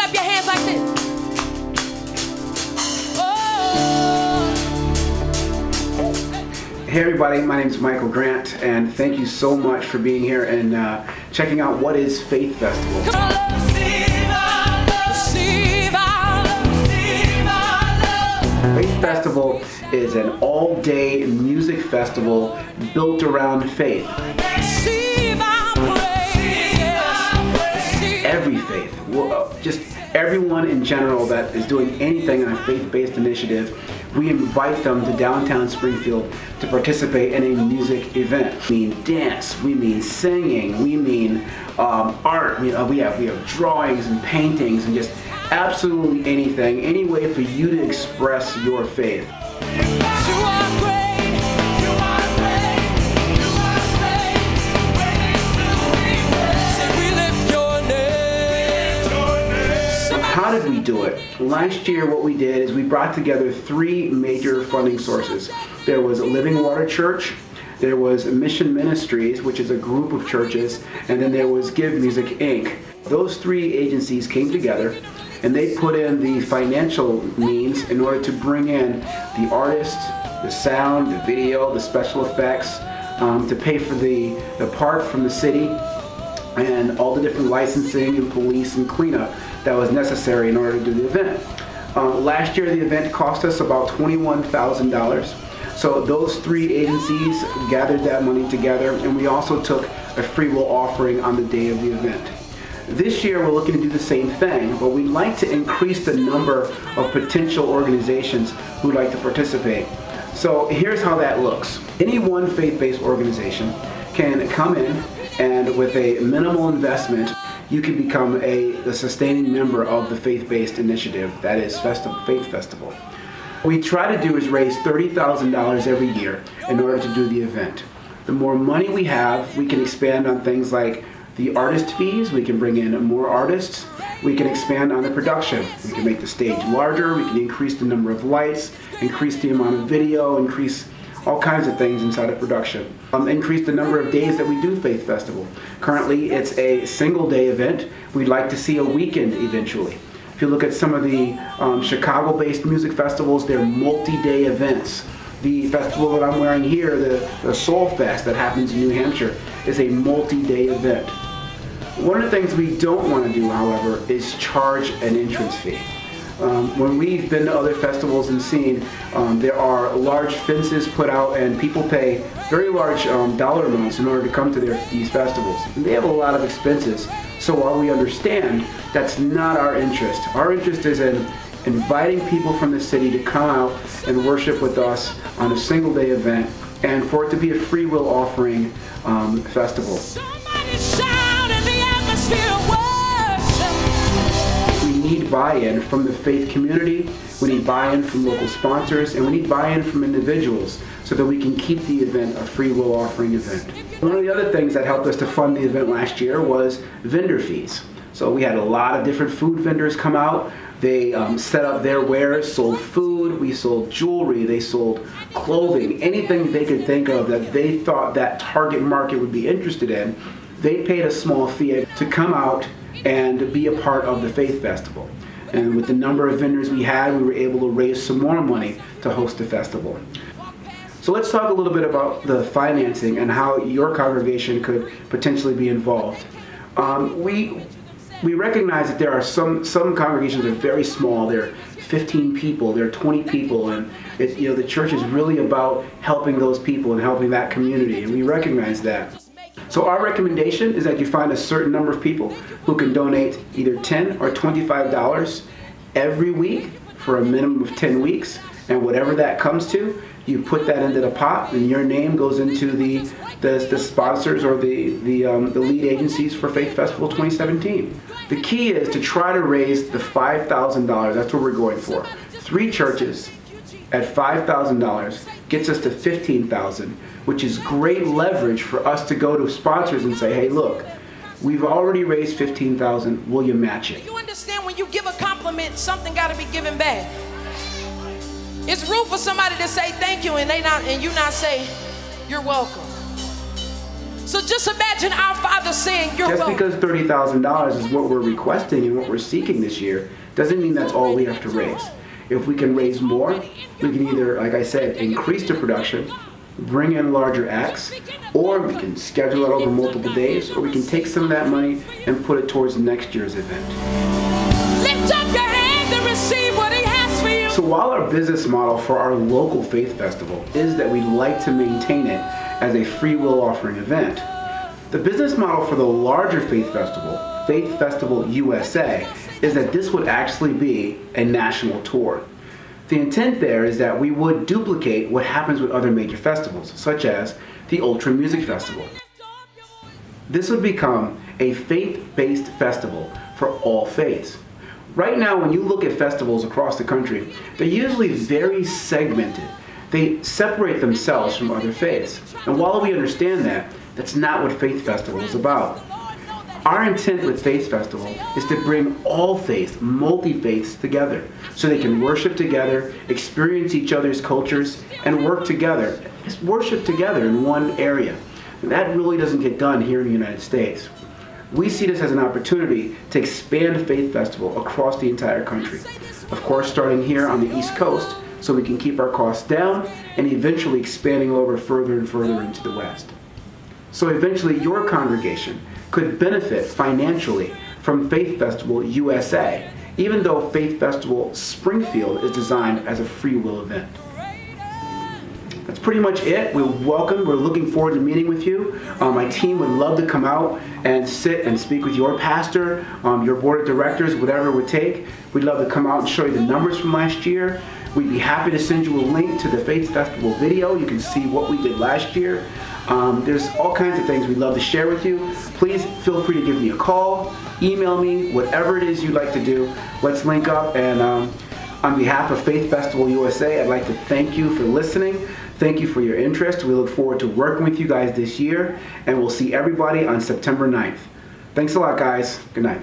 clap your hands like this. Hey everybody, my name is Michael Grant, and thank you so much for being here and checking out what is Faith Festival. Faith Festival is an all-day music festival built around faith. Every faith, just everyone in general that is doing anything on a faith-based initiative, we invite them to downtown Springfield to participate in a music event. We mean dance, we mean singing, we mean art. We have drawings and paintings and just absolutely anything, any way for you to express your faith. How did we do it? Last year what we did is we brought together three major funding sources. There was Living Water Church, there was Mission Ministries, which is a group of churches, and then there was Give Music Inc. Those three agencies came together and they put in the financial means in order to bring in the artists, the sound, the video, the special effects, to pay for the park from the city, and all the different licensing and police and cleanup that was necessary in order to do the event. Last year the event cost us about $21,000. So those three agencies gathered that money together, and we also took a free will offering on the day of the event. This year we're looking to do the same thing, but we'd like to increase the number of potential organizations who'd like to participate. So here's how that looks. Any one faith-based organization can come in, and with a minimal investment, you can become a sustaining member of the faith-based initiative, that is Faith Festival. What we try to do is raise $30,000 every year in order to do the event. The more money we have, we can expand on things like the artist fees, we can bring in more artists, we can expand on the production, we can make the stage larger, we can increase the number of lights, increase the amount of video, increase all kinds of things inside of production. Increase the number of days that we do Faith Festival. Currently it's a single day event. We'd like to see a weekend eventually. If you look at some of the Chicago-based music festivals, they're multi-day events. The festival that I'm wearing here, the Soul Fest that happens in New Hampshire, is a multi-day event. One of the things we don't want to do, however, is charge an entrance fee. When we've been to other festivals and seen, there are large fences put out and people pay very large dollar amounts in order to come to these festivals. And they have a lot of expenses, so while we understand, that's not our interest. Our interest is in inviting people from the city to come out and worship with us on a single day event, and for it to be a free will offering festival. We need buy-in from the faith community, we need buy-in from local sponsors, and we need buy-in from individuals so that we can keep the event a free will offering event. One of the other things that helped us to fund the event last year was vendor fees. So we had a lot of different food vendors come out. They set up their wares, sold food, we sold jewelry, they sold clothing, anything they could think of that they thought that target market would be interested in. They paid a small fee to come out and be a part of the Faith Festival. And with the number of vendors we had, we were able to raise some more money to host the festival. So let's talk a little bit about the financing and how your congregation could potentially be involved. We recognize that there are some congregations that are very small. They're 15 people, they're 20 people, and the church is really about helping those people and helping that community, and we recognize that. So our recommendation is that you find a certain number of people who can donate either $10 or $25 every week for a minimum of 10 weeks, and whatever that comes to, you put that into the pot, and your name goes into the sponsors or the lead agencies for Faith Festival 2017. The key is to try to raise the $5,000. That's what we're going for. 3 churches at $5,000 gets us to $15,000, which is great leverage for us to go to sponsors and say, hey, look, we've already raised $15,000. Will you match it? You understand, when you give a compliment, something got to be given back. It's rude for somebody to say thank you and you not say you're welcome. So So just imagine our Father saying, you're Just welcome. because $30,000 is what we're requesting and what we're seeking this year doesn't mean that's all we have to raise. If we can raise more, we can either, like I said, increase the production, bring in larger acts, or we can schedule it over multiple days, or we can take some of that money and put it towards next year's event. Lift up your hands and receive what he has for you. So while our business model for our local Faith Festival is that we'd like to maintain it as a free will offering event, the business model for the larger Faith Festival USA, is that this would actually be a national tour. The intent there is that we would duplicate what happens with other major festivals, such as the Ultra Music Festival. This would become a faith-based festival for all faiths. Right now, when you look at festivals across the country, they're usually very segmented. They separate themselves from other faiths. And while we understand that, that's not what Faith Festival is about. Our intent with Faith Festival is to bring all faiths, multi-faiths together so they can worship together, experience each other's cultures, and work together. Just worship together in one area. And that really doesn't get done here in the United States. We see this as an opportunity to expand Faith Festival across the entire country. Of course, starting here on the East Coast, so we can keep our costs down, and eventually expanding over further and further into the West. So eventually your congregation could benefit financially from Faith Festival USA, even though Faith Festival Springfield is designed as a free will event. That's pretty much it. We're looking forward to meeting with you. My team would love to come out and sit and speak with your pastor, your board of directors, whatever it would take. We'd love to come out and show you the numbers from last year. We'd be happy to send you a link to the Faith Festival video. You can see what we did last year. There's all kinds of things we'd love to share with you. Please feel free to give me a call, email me, whatever it is you'd like to do. Let's link up. And on behalf of Faith Festival USA, I'd like to thank you for listening. Thank you for your interest. We look forward to working with you guys this year, and we'll see everybody on September 9th. Thanks a lot, guys. Good night.